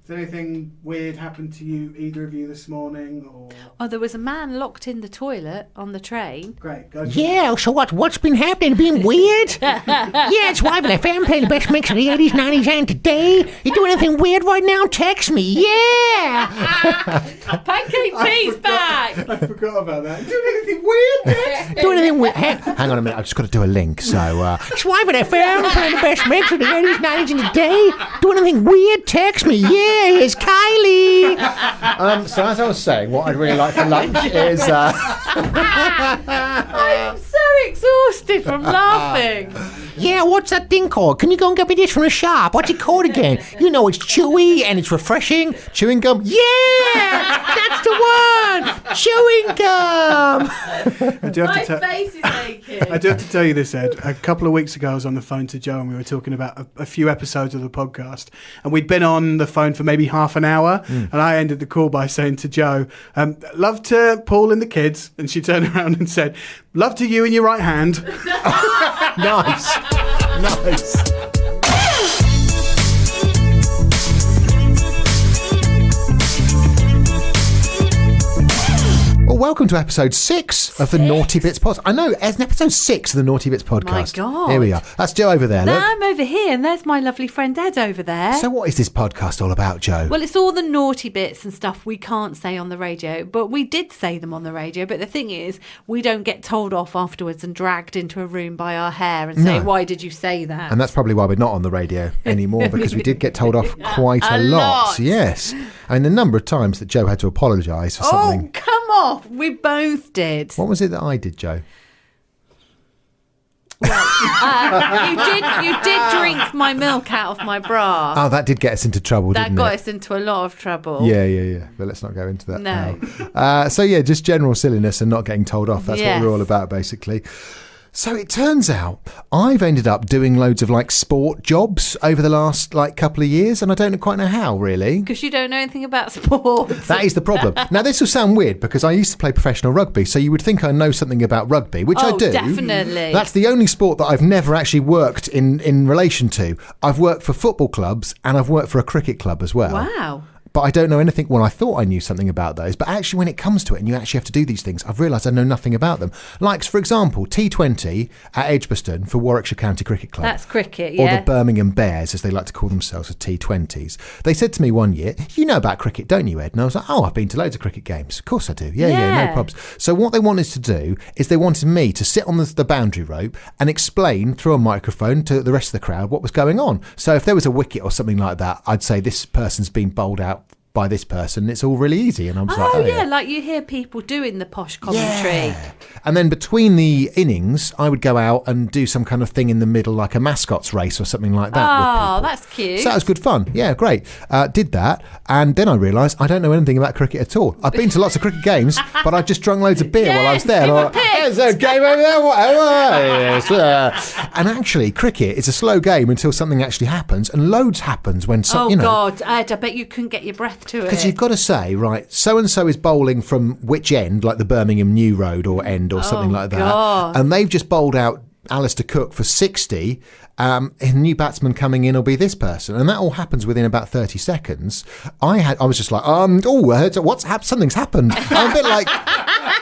Has anything weird happened to you, either of you, this morning? Or Oh, there was a man locked in the toilet on the train. Great, go. Yeah, so what's been happening? Being weird? Yeah, it's Live and FM playing the best mix of the 80s, 90s, and today. You doing anything weird right now? Text me. Yeah! Pancake Tea's back! I forgot about that. You doing anything weird, Dad? Doing anything weird? Hang on a minute, I've just got to do a link. So, it's Live and FM playing the best mix of the 80s, 90s, and today. Doing anything weird? Text me. Yeah, it's Kylie. So as I was saying, what I'd really like for lunch is... I'm so exhausted from laughing. Yeah, what's that thing called? Can you go and get me this from the shop? What's it called again? You know, it's chewy and it's refreshing. Chewing gum? Yeah! That's the one! Chewing gum! My face is aching. I do have to tell you this, Ed. A couple of weeks ago, I was on the phone to Joe and we were talking about a few episodes of the podcast. And we'd been on the phone for maybe half an hour. And I ended the call by saying to Joe, love to Paul and the kids. And she turned around and said, love to you in your right hand. Nice. Nice. Well, welcome to episode 6 of the Naughty Bits podcast. I know, it's episode 6 of the Naughty Bits podcast. My God. Here we are. That's Joe over there, No, look. I'm over here, and there's my lovely friend Ed over there. So what is this podcast all about, Joe? Well, it's all the naughty bits and stuff we can't say on the radio, but we did say them on the radio. But the thing is, we don't get told off afterwards and dragged into a room by our hair and say, why did you say that? And that's probably why we're not on the radio anymore, because we did get told off quite a lot. Yes. And the number of times that Joe had to apologise for something. Oh, come off. We both did. What was it that I did, Joe? Well, you did drink my milk out of my bra. Oh, that did get us into trouble, didn't it? That got us into a lot of trouble. Yeah. But let's not go into that No. now. So, yeah, just general silliness and not getting told off. That's Yes. what we're all about, basically. So it turns out I've ended up doing loads of sport jobs over the last couple of years, and I don't quite know how, really. Because you don't know anything about sports. That is the problem. Now, this will sound weird because I used to play professional rugby, so you would think I know something about rugby, which I do. Definitely. That's the only sport that I've never actually worked in relation to. I've worked for football clubs and I've worked for a cricket club as well. Wow. But I don't know anything. Well, I thought I knew something about those. But actually, when it comes to it and you actually have to do these things, I've realised I know nothing about them. Like, for example, T20 at Edgbaston for Warwickshire County Cricket Club. That's cricket, yeah. Or the Birmingham Bears, as they like to call themselves, as T20s. They said to me one year, you know about cricket, don't you, Ed? And I was like, oh, I've been to loads of cricket games. Of course I do. Yeah, no problems. So what they wanted to do is they wanted me to sit on the boundary rope and explain through a microphone to the rest of the crowd what was going on. So if there was a wicket or something like that, I'd say this person's been bowled out by this person. It's all really easy. And I was like you hear people doing the posh commentary. Yeah. And then between the innings, I would go out and do some kind of thing in the middle, like a mascot's race or something like that. Oh, that's cute. So that was good fun. Yeah, great. Did that. And then I realised I don't know anything about cricket at all. I've been to lots of cricket games, but I've just drunk loads of beer while I was there. There's a game over there, whatever. And actually, cricket is a slow game until something actually happens, and loads happens when God, Ed, I bet you couldn't get your breath to it. Because you've got to say, right, so-and-so is bowling from which end, like the Birmingham New Road or end or something like that. God. And they've just bowled out Alistair Cook for 60. A new batsman coming in will be this person. And that all happens within about 30 seconds. I was just like, something's happened.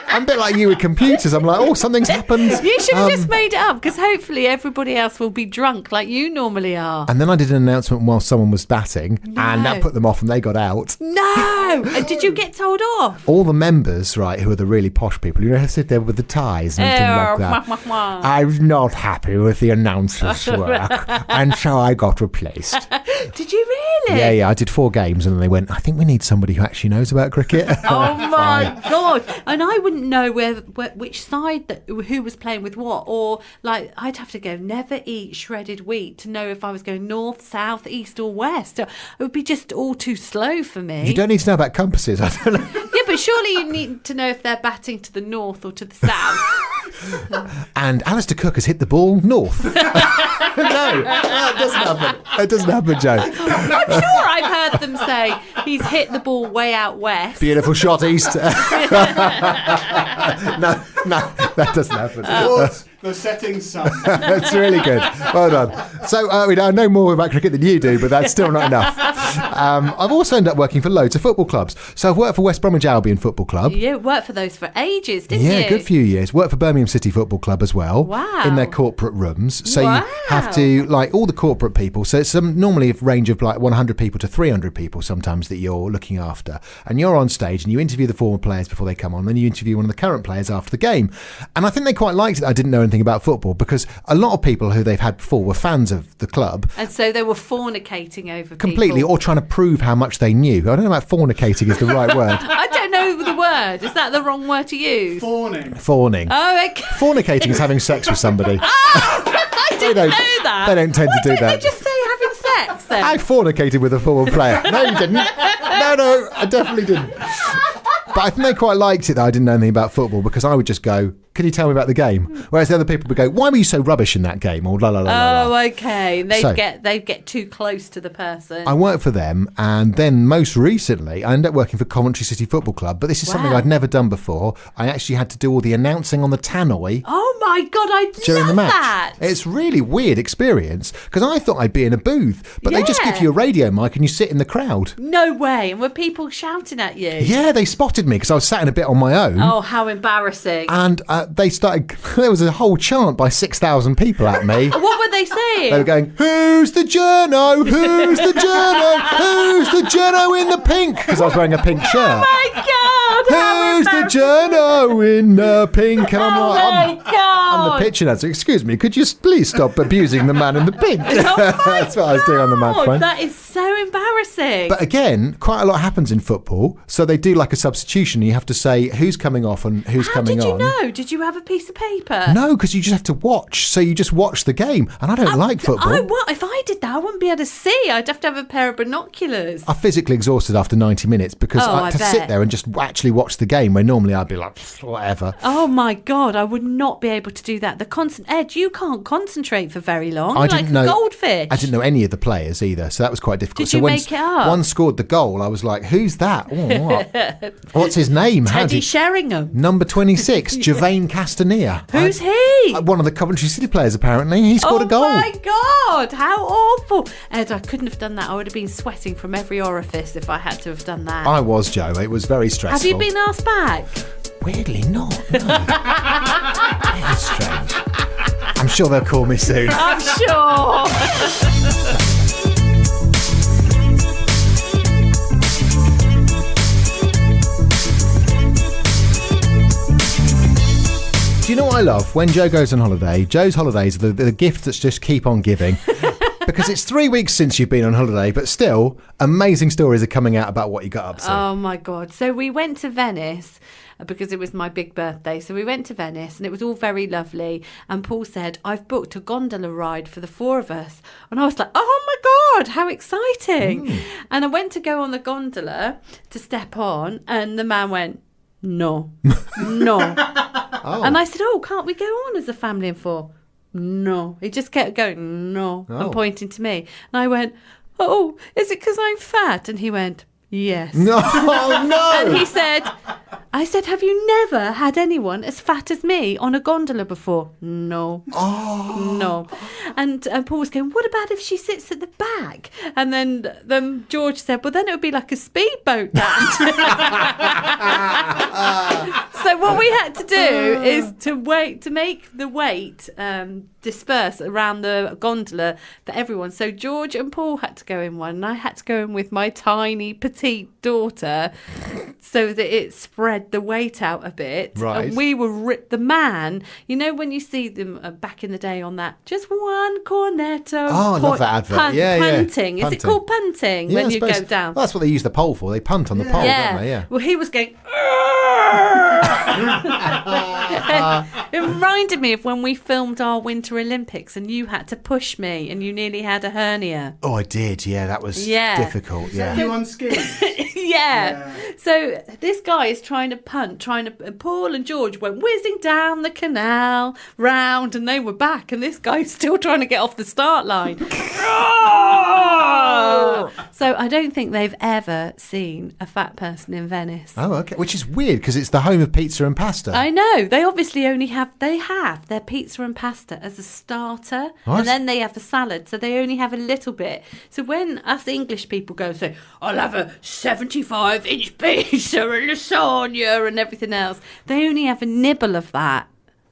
I'm a bit like you with computers. I'm like, something's happened. You should have just made it up, because hopefully everybody else will be drunk like you normally are. And then I did an announcement while someone was batting, and that put them off and they got out. No! And did you get told off? All the members, right, who are the really posh people, you know, who sit there with the ties and everything like that. I was not happy with the announcer's work, and so I got replaced. Did you really? Yeah, I did 4 games, and then they went, I think we need somebody who actually knows about cricket. Oh my God. And I wouldn't know which side who was playing with what, or I'd have to go never eat shredded wheat to know if I was going north, south, east or west. It would be just all too slow for me. You don't need to know about compasses. I don't know. Yeah, but surely you need to know if they're batting to the north or to the south. And Alistair Cook has hit the ball north. No, it doesn't happen. It doesn't happen, Joe. I'm sure I've heard them say he's hit the ball way out west. Beautiful shot east. No, that doesn't happen. The setting sun. That's really good. Well done. So I know more about cricket than you do, but that's still not enough. I've also ended up working for loads of football clubs. So I've worked for West Bromwich Albion Football Club. You worked for those for ages, didn't you? Yeah, a good few years. Worked for Birmingham City Football Club as well. Wow. In their corporate rooms. So Wow. you have to, like, all the corporate people. So it's normally a range of like 100 people to 300 people sometimes that you're looking after. And you're on stage and you interview the former players before they come on. Then you interview one of the current players after the game. And I think they quite liked it that I didn't know anything about football, because a lot of people who they've had before were fans of the club. And so they were fornicating over Completely, people. or trying to prove how much they knew. I don't know about fornicating is the right word. I don't know the word. Is that the wrong word to use? Fawning. Oh, okay. Fornicating is having sex with somebody. I didn't know that. They don't tend to do Why that. didn't they just say having sex then? I fornicated with a former player. No, you didn't. No, I definitely didn't. But I think they quite liked it that I didn't know anything about football, because I would just go, can you tell me about the game? Whereas the other people would go, why were you so rubbish in that game? Or la la la la. Oh, okay. They'd So- get too close to the person. I worked for them, and then most recently I ended up working for Coventry City Football Club, but this is something Wow. I'd never done before. I actually had to do all the announcing on the tannoy Oh my God, I during love the match. that. It's really weird experience, because I thought I'd be in a booth, but they just Yeah. give you a radio mic and you sit in the crowd. No way. And were people shouting at you? Yeah, they spotted me because I was sat in a bit on my own. Oh, how embarrassing. And they started, there was a whole chant by 6,000 people at me. What were they saying? They were going, who's the journo? Who's the journo? Who's the journo in the pink? Because I was wearing a pink shirt. Oh my God. how Who's the embarrassing. journo in the pink? And I'm Oh like, my I'm God. the pitch announcer. Excuse me, could you please stop abusing the man in the pink? That's what I was doing on the microphone. That is so embarrassing. But again, quite a lot happens in football. So they do like a substitution. You have to say who's coming off and who's How coming did you on. know? Did you have a piece of paper? No, because you just have to watch. So you just watch the game. And I don't like football. What if I did that? I wouldn't be able to see. I'd have to have a pair of binoculars. I'm physically exhausted after 90 minutes because Oh, I to bet. sit there and just actually watch the game where normally I'd be like, whatever. Oh my God, I would not be able to do that. Ed, you can't concentrate for very long. You're like a goldfish. I didn't know any of the players either, so that was quite difficult. Did so you when make it up? one scored the goal, I was like, who's that? Oh, what? What's his name? Teddy Sheringham. Number 26, Javaine Castanier. Who's he? One of the Coventry City players, apparently. He scored a goal. Oh my God, how awful. Ed, I couldn't have done that. I would have been sweating from every orifice if I had to have done that. I was, Joe. It was very stressful. Have you been asked back? Weirdly not, no. It's strange. I'm sure they'll call me soon. I'm sure. Do you know what I love? When Joe goes on holiday, Joe's holidays are the gift that's just keep on giving. Because it's 3 weeks since you've been on holiday, but still, amazing stories are coming out about what you got up to. Oh my God. So we went to Venice because it was my big birthday. So we went to Venice and it was all very lovely. And Paul said, I've booked a gondola ride for the four of us. And I was like, oh my God, how exciting. And I went to go on the gondola to step on and the man went, no, no. Oh. And I said, oh, can't we go on as a family of four? No. He just kept going, no, Oh. and pointing to me. And I went, oh, is it because I'm fat? And he went, yes. No, no. And he said, I said, have you never had anyone as fat as me on a gondola before? No. Oh. No. And Paul was going, what about if she sits at the back? And then George said, well, then it would be like a speedboat, Dad. So what we had to do is to make the weight disperse around the gondola for everyone. So George and Paul had to go in one, and I had to go in with my tiny petite daughter, so that it spread the weight out a bit. Right. And we were the man. You know when you see them back in the day on that, just one cornetto. Oh, I love that advert. Yeah. Punting. Is Punting. it called punting Yeah, when I you suppose- go down? Well, that's what they use the pole for. They punt on the pole, don't they? Yeah. Well, he was going. It reminded me of when we filmed our Winter Olympics and you had to push me and you nearly had a hernia. Oh, I did. Yeah, that was Yeah. difficult. Yeah. You on skis? Yeah. So this guy is trying to punt, Paul and George went whizzing down the canal, round, and they were back, and this guy's still trying to get off the start line. So I don't think they've ever seen a fat person in Venice. Oh, okay. Which is weird because because it's the home of pizza and pasta. I know. They obviously only have their pizza and pasta as a starter, What? and then they have a salad, so they only have a little bit. So when us English people go and say, I'll have a 75-inch pizza and lasagna and everything else, they only have a nibble of that.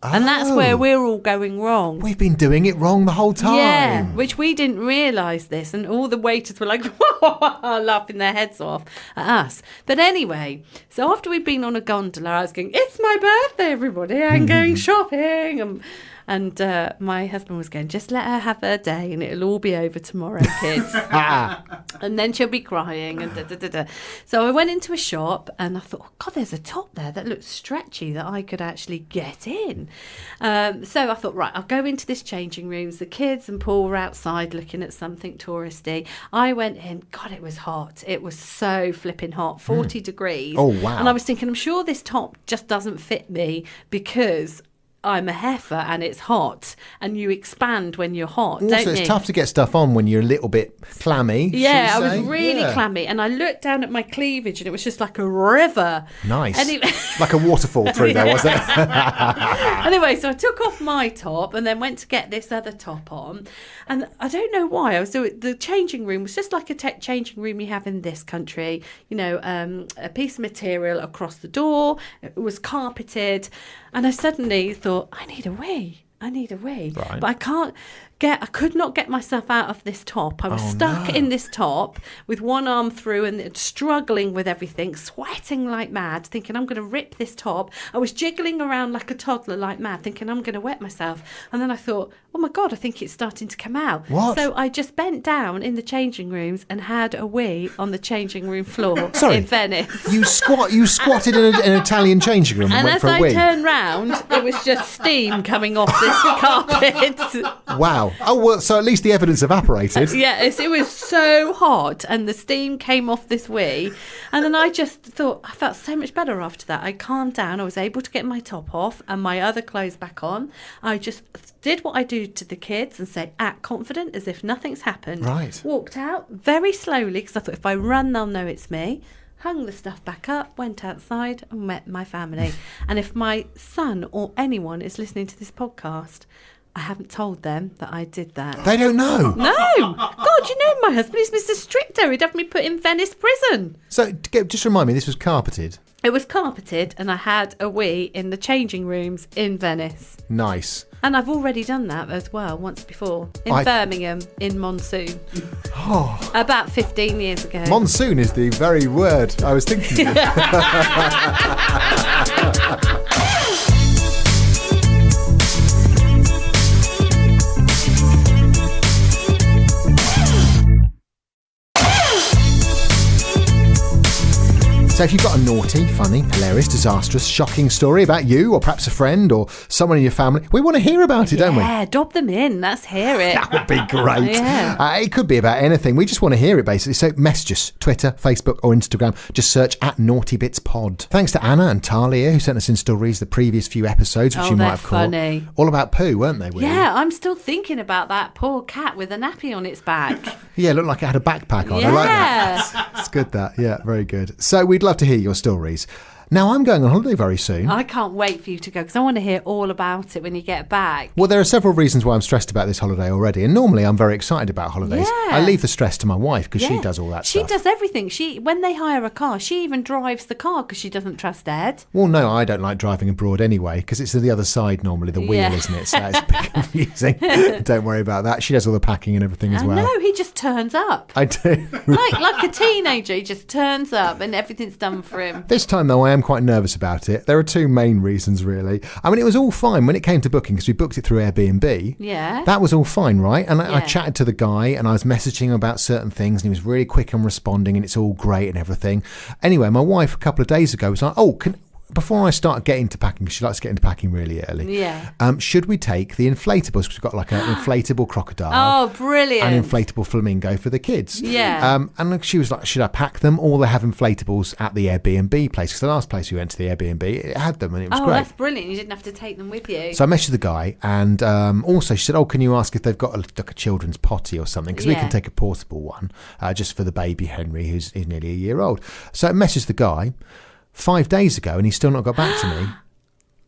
And that's where we're all going wrong. We've been doing it wrong the whole time. Yeah, which we didn't realise this. And all the waiters were like, laughing their heads off at us. But anyway, so after we'd been on a gondola, I was going, it's my birthday, everybody. I'm going shopping. And my husband was going, just let her have her day and it'll all be over tomorrow, kids. And then she'll be crying and da-da-da-da. So I went into a shop and I thought, oh, God, there's a top there that looks stretchy that I could actually get in. So I thought, right, I'll go into this changing rooms. The kids and Paul were outside looking at something touristy. I went in. God, it was hot. It was so flipping hot, 40 degrees. Oh, wow. And I was thinking, I'm sure this top just doesn't fit me because I'm a heifer and it's hot, and you expand when you're hot, also, don't you? it's tough to get stuff on when you're a little bit clammy. Yeah, I shall we was say? really clammy, and I looked down at my cleavage, and it was just like a river. Nice. Anyway, Like a waterfall through there, was it? anyway, so I took off my top and then went to get this other top on, and I don't know why I was doing. The changing room was just like a changing room you have in this country. You know, a piece of material across the door. It was carpeted, and I suddenly thought, I need a wee. Right. But I could not get myself out of this top. I was stuck in this top with one arm through and struggling with everything, sweating like mad, thinking I'm going to rip this top. I was jiggling around like a toddler like mad, thinking I'm going to wet myself. And then I thought, oh my God, I think it's starting to come out. What? So I just bent down in the changing rooms and had a wee on the changing room floor Sorry. in Venice. You squatted in an Italian changing room and And went as for a I wee. turned round, it was just steam coming off this carpet. Wow. Oh, well, so at least the evidence evaporated. Yes, it was so hot and the steam came off this wee. And then I just thought, I felt so much better after that. I calmed down. I was able to get my top off and my other clothes back on. I just did what I do to the kids and say, act confident as if nothing's happened. Right. Walked out very slowly because I thought if I run, they'll know it's me. Hung the stuff back up, went outside and met my family. And if my son or anyone is listening to this podcast, I haven't told them that I did that. They don't know. No! God, you know my husband is Mr. Stricter. He'd have me put in Venice prison. So just remind me, this was carpeted. It was carpeted and I had a wee in the changing rooms in Venice. Nice. And I've already done that as well once before in Birmingham in monsoon. Oh. About 15 years ago. Monsoon is the very word I was thinking of. So if you've got a naughty, funny, hilarious, disastrous, shocking story about you or perhaps a friend or someone in your family, we want to hear about it, don't we? Yeah, dob them in. Let's hear it. That would be great. Yeah. It could be about anything. We just want to hear it, basically. So message us, Twitter, Facebook or Instagram. Just search at Naughty Bits Pod. Thanks to Anna and Talia, who sent us in stories the previous few episodes, which you might have caught. Funny. All about poo, weren't they? Willie? Yeah, I'm still thinking about that poor cat with a nappy on its back. Yeah, it looked like it had a backpack on. Yeah. I like that. It's good, that. Yeah, very good. So we'd love to hear your stories. Now, I'm going on holiday very soon. I can't wait for you to go because I want to hear all about it when you get back. Well, there are several reasons why I'm stressed about this holiday already. And normally I'm very excited about holidays. Yeah. I leave the stress to my wife because she Yeah. does all that She stuff. does everything. When they hire a car, she even drives the car because she doesn't trust Ed. Well, no, I don't like driving abroad anyway because it's the other side normally, the wheel, Yeah. isn't it? So it's a bit confusing. Don't worry about that. She does all the packing and everything as well. No, he just turns up. I do. like a teenager, he just turns up and everything's done for him. This time, though, I am quite nervous about it. There are two main reasons, really. I mean, it was all fine when it came to booking because we booked it through Airbnb. Yeah. That was all fine, right? And I Yeah. chatted to the guy and I was messaging him about certain things and he was really quick and responding and it's all great and everything. Anyway, my wife a couple of days ago was like, before I start getting to packing, because she likes to get into packing really early. Yeah. Should we take the inflatables? Because we've got like an inflatable crocodile. Oh, brilliant. An inflatable flamingo for the kids. Yeah. And she was like, should I pack them or they have inflatables at the Airbnb place? Because the last place we went to the Airbnb, it had them and it was Oh, great. that's brilliant. You didn't have to take them with you. So I messaged the guy and also she said, can you ask if they've got a children's potty or something? Because we Yeah. can take a portable one just for the baby Henry, who's nearly a year old. So I messaged the guy. 5 days ago and he's still not got back to me.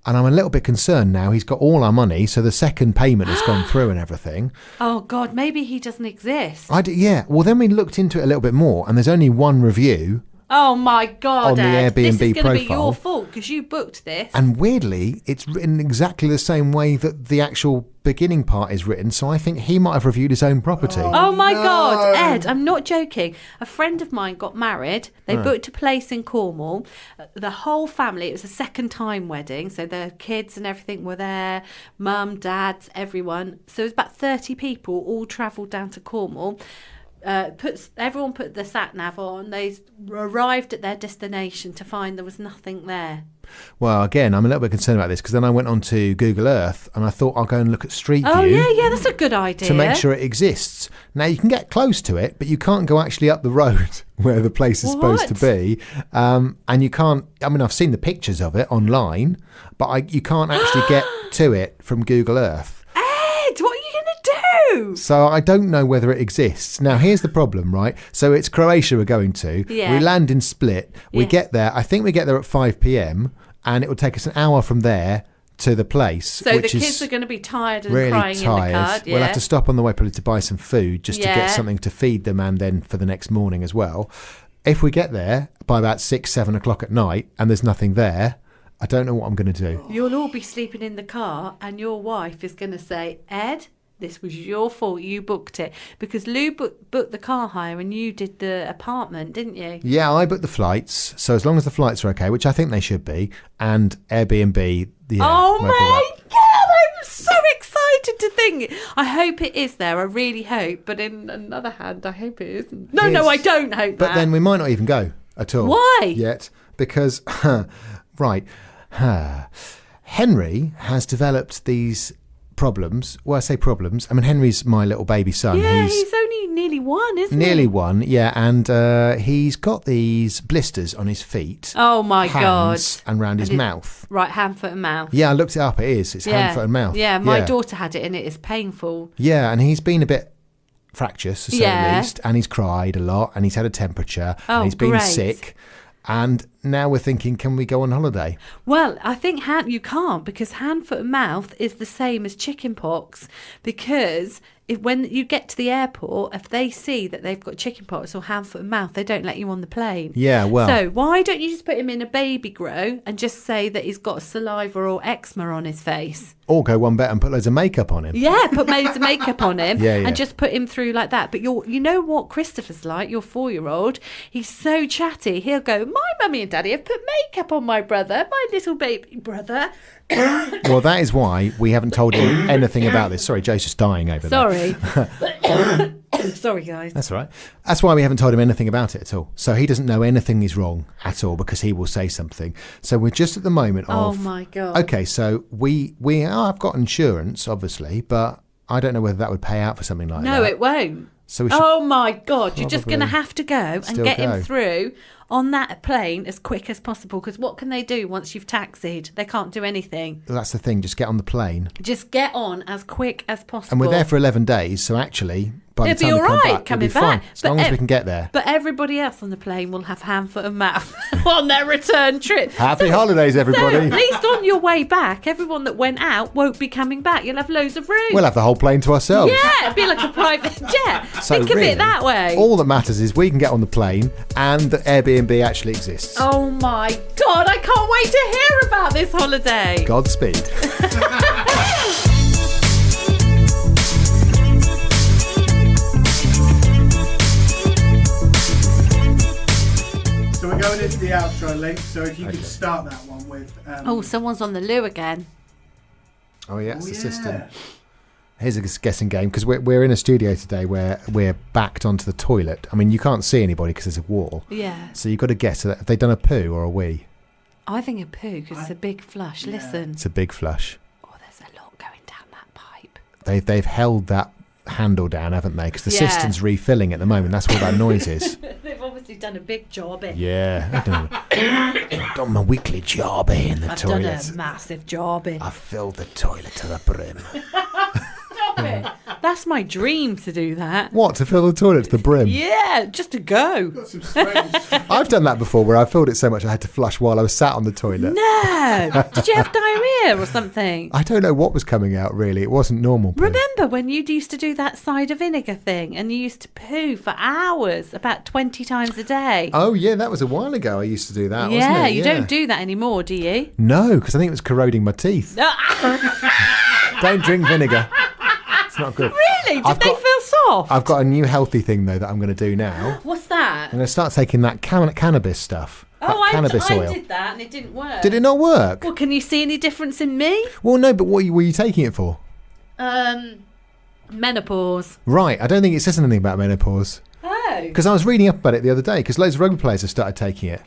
And I'm a little bit concerned now. He's got all our money, so the second payment has gone through and everything. Oh, God, maybe he doesn't exist. Yeah. Well, then we looked into it a little bit more, and there's only one review. Oh, my God, on the Ed. Airbnb this is going to be profile. your fault because you booked this. And weirdly, it's written exactly the same way that the actual beginning part is written, so I think he might have reviewed his own property. Oh my God, Ed, I'm not joking. A friend of mine got married. They booked a place in Cornwall. The whole family, it was a second time wedding, so the kids and everything were there, mum, dads, everyone. So it was about 30 people all travelled down to Cornwall. Everyone put the sat nav on. They arrived at their destination to find there was nothing there. Well, again, I'm a little bit concerned about this because then I went onto Google Earth and I thought I'll go and look at Street View. Oh, yeah, that's a good idea. To make sure it exists. Now, you can get close to it, but you can't go actually up the road where the place is supposed to be. And you can't, I mean, I've seen the pictures of it online, but you can't actually get to it from Google Earth. Ed, what are you going to do? So I don't know whether it exists. Now, here's the problem, right? So it's Croatia we're going to. Yeah. We land in Split. We get there. I think we get there at 5 p.m. and it will take us an hour from there to the place. So which the is kids are going to be tired and really crying tired. in the car. Yeah. We'll have to stop on the way probably to buy some food just to get something to feed them and then for the next morning as well. If we get there by about 6, 7 o'clock at night and there's nothing there, I don't know what I'm going to do. You'll all be sleeping in the car and your wife is going to say, Ed, this was your fault. You booked it. Because Lou booked the car hire and you did the apartment, didn't you? Yeah, I booked the flights. So as long as the flights are okay, which I think they should be, and Airbnb. Oh my God, I'm so excited to think. I hope it is there. I really hope. But in another hand, I hope it isn't. No, I don't hope that. But then we might not even go at all. Why? Yet. Because, Henry has developed these problems. Well, I say problems. I mean, Henry's my little baby son. Yeah, he's only nearly one, isn't he? Nearly one, yeah. And he's got these blisters on his feet. Oh, my God. And round his mouth. Right, hand, foot and mouth. Yeah, I looked it up. It is. It's hand, foot and mouth. Yeah, my daughter had it and it is painful. Yeah, and he's been a bit fractious, to say the least. And he's cried a lot and he's had a temperature. And he's been sick. And now we're thinking, can we go on holiday? Well, I think you can't because hand, foot and mouth is the same as chicken pox because when you get to the airport, if they see that they've got chicken pox or hand, foot and mouth, they don't let you on the plane. Yeah, well. So why don't you just put him in a baby grow and just say that he's got saliva or eczema on his face? Or go one better and put loads of makeup on him. Yeah, put loads of makeup on him yeah. and just put him through like that. But you know what Christopher's like, your 4-year-old? He's so chatty. He'll go, my mummy and daddy have put makeup on my brother, my little baby brother. Well, that is why we haven't told him anything about this. Sorry, Joe's just dying over there. Sorry. Sorry, guys. That's all right. That's why we haven't told him anything about it at all. So he doesn't know anything is wrong at all because he will say something. So we're just at the moment of... Oh, my God. Okay, so I've got insurance, obviously, but I don't know whether that would pay out for something like that. No, it won't. So we should oh, my God. You're just going to have to go and get go. him through on that plane as quick as possible because what can they do once you've taxied? They can't do anything. That's the thing. Just get on the plane. Just get on as quick as possible. And we're there for 11 days, so actually... By the time It'll be all we come right back, coming it'll be fine, back. as long as we can get there. But everybody else on the plane will have hand, foot and mouth on their return trip. Happy holidays, everybody. So at least on your way back, everyone that went out won't be coming back. You'll have loads of room. We'll have the whole plane to ourselves. Yeah, it'd be like a private jet. So Think of really, it that way. All that matters is we can get on the plane and the Airbnb actually exists. Oh my God, I can't wait to hear about this holiday. Godspeed. So we're going into the outro, Lee. So if you could start that one with... Oh, someone's on the loo again. Oh, yeah, it's the system. Here's a guessing game, because we're in a studio today where we're backed onto the toilet. I mean, you can't see anybody because there's a wall. Yeah. So you've got to guess, have they done a poo or a wee? I think a poo, because it's a big flush. Listen. It's a big flush. Oh, there's a lot going down that pipe. They've held that handle down, haven't they? Because the system's refilling at the moment. That's what that noise is. They've obviously done a big job in. Yeah. I've done my weekly job in the toilet. I've done a massive job in. I've filled the toilet to the brim. That's my dream to do that. What, to fill the toilet to the brim? Yeah, just to go. Got some strange. I've done that before where I filled it so much I had to flush while I was sat on the toilet. No. Did you have diarrhea or something? I don't know what was coming out, really. It wasn't normal. Poo. Remember when you used to do that cider vinegar thing and you used to poo for hours, about 20 times a day? Oh, yeah, that was a while ago I used to do that, yeah, wasn't it? you don't do that anymore, do you? No, because I think it was corroding my teeth. Don't drink vinegar. It's not good. Really? Did they feel soft? I've got a new healthy thing, though, that I'm going to do now. What's that? I'm going to start taking that cannabis stuff. Cannabis oil. I did that and it didn't work. Did it not work? Well, can you see any difference in me? Well, no, but what were you taking it for? Menopause. Right, I don't think it says anything about menopause. Oh. Because I was reading up about it the other day, because loads of rugby players have started taking it.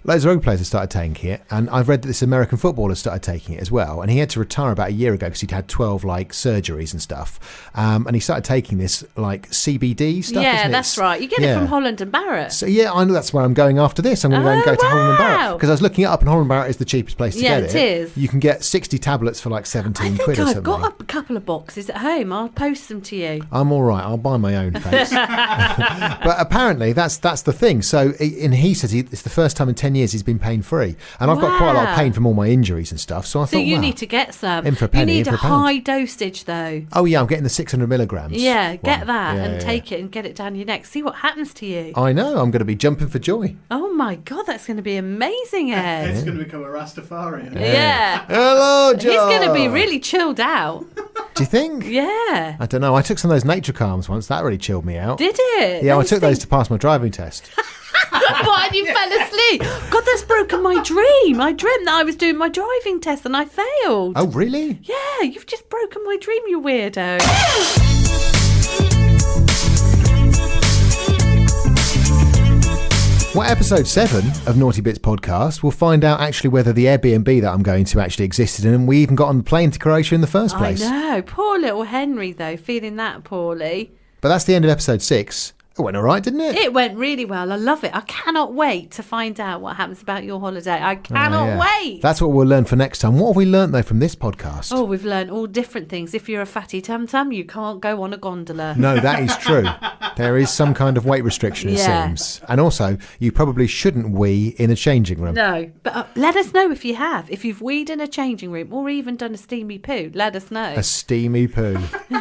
And I've read that this American footballer started taking it as well, and he had to retire about a year ago because he'd had 12 surgeries and stuff, and he started taking this CBD stuff. Yeah, that's right. You get it from Holland and Barrett. So yeah, I know that's where I'm going after this. I'm going to go to Holland and Barrett because I was looking it up, and Holland and Barrett is the cheapest place to get it. Yeah, it is. You can get 60 tablets for like 17 quid or something. I've got a couple of boxes at home. I'll post them to you. I'm all right. I'll buy my own, thanks. But apparently that's the thing. So, and he says it's the first time in 10 years he's been pain-free. And I've got quite a lot of pain from all my injuries and stuff. So I thought, you need to get some. In for a penny, you need a high dosage, though. Oh, yeah, I'm getting the 600 milligrams. Yeah, get that and take it and get it down your neck. See what happens to you. I know. I'm going to be jumping for joy. Oh, my God. That's going to be amazing, Ed. It's going to become a Rastafarian. Yeah. Hello, Joe. He's going to be really chilled out. Do you think? Yeah. I don't know. I took some of those nature calms once. That really chilled me out. Did it? Yeah, I took those to pass my driving test. What, and you fell asleep? God, that's broken my dream. I dreamt that I was doing my driving test and I failed. Oh, really? Yeah, you've just broken my dream, you weirdo. Well, episode 7 of Naughty Bits podcast, we'll find out actually whether the Airbnb that I'm going to actually existed and we even got on the plane to Croatia in the first place. I know. Poor little Henry, though, feeling that poorly. But that's the end of episode 6. It went all right, didn't it? It went really well. I love it. I cannot wait to find out what happens about your holiday. I cannot wait. That's what we'll learn for next time. What have we learnt, though, from this podcast? Oh, we've learned all different things. If you're a fatty tum-tum, you can't go on a gondola. No, that is true. There is some kind of weight restriction, it seems. And also, you probably shouldn't wee in a changing room. No, but let us know if you have. If you've weed in a changing room or even done a steamy poo, let us know. A steamy poo.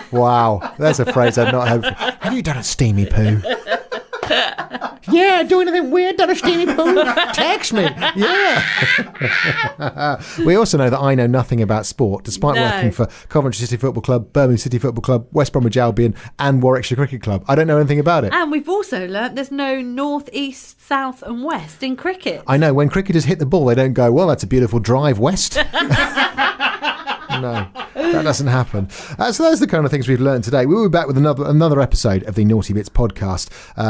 Wow, that's a phrase I've not heard before. Have you done a steamy poo? Yeah, do anything weird, done a steamy poo? Text me. Yeah. We also know that I know nothing about sport, despite working for Coventry City Football Club, Birmingham City Football Club, West Bromwich Albion, and Warwickshire Cricket Club. I don't know anything about it. And we've also learnt there's no north, east, south, and west in cricket. I know. When cricketers hit the ball, they don't go, well, that's a beautiful drive west. No, that doesn't happen. So those are the kind of things we've learned today. We'll be back with another episode of the Naughty Bits podcast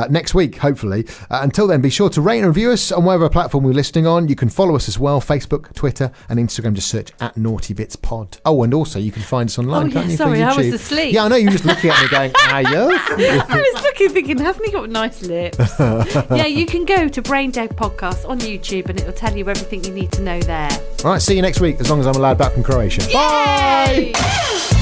next week, hopefully. Until then, be sure to rate and review us on whatever platform we're listening on. You can follow us as well, Facebook, Twitter, and Instagram. Just search at Naughty Bits Pod. Oh, and also you can find us online, can't you? Sorry, I was asleep. Yeah, I know. You were just looking at me going, are you? I was looking, thinking, hasn't he got nice lips? Yeah, you can go to Brain Dead Podcast on YouTube and it'll tell you everything you need to know there. All right, see you next week, as long as I'm allowed back from Croatia. Yay! Bye!